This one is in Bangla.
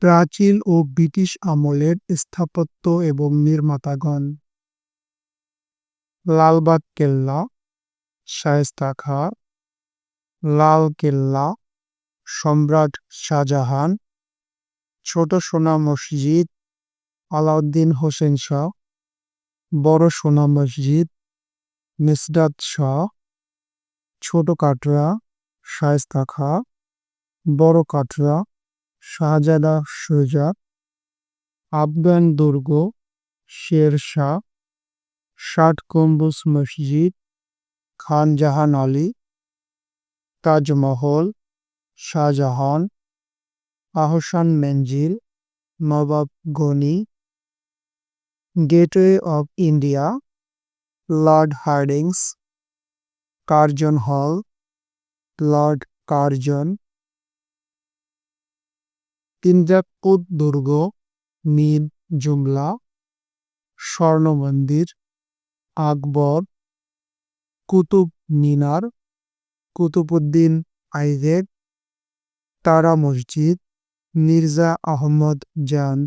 প্রাচীন ও ব্রিটিশ আমলের স্থাপত্য এবং নির্মাতাগণ। লালবাগ কেল্লা, শায়েস্তা খাঁ, লাল কেল্লা, সম্রাট শাহজাহান, ছোট সোনা মসজিদ, আলাউদ্দিন হোসেন শাহ, বড় সোনা মসজিদ, মেসরাত শাহ, ছোট কাটরা, শায়েস্তা খাঁ, বড় কাটরা, শাহজাদা সুজা, আফগান দুর্গ, Sher Shah, Shat Gambuj Masjid, Khan Jahan Ali, Taj Mahal, Shah Jahan, Ahsan Manzil, Nawab Gani, Gateway of India, Lord Hardinge's, Curzon Hall, Lord Curzon, Indrakut দুর্গ, মীর জুমলা, স্বর্ণ মন্দির, আকবর, কুতুব মিনার, কুতুবউদ্দিন আইবেক, তারা মসজিদ, মির্জা আহমদ জান।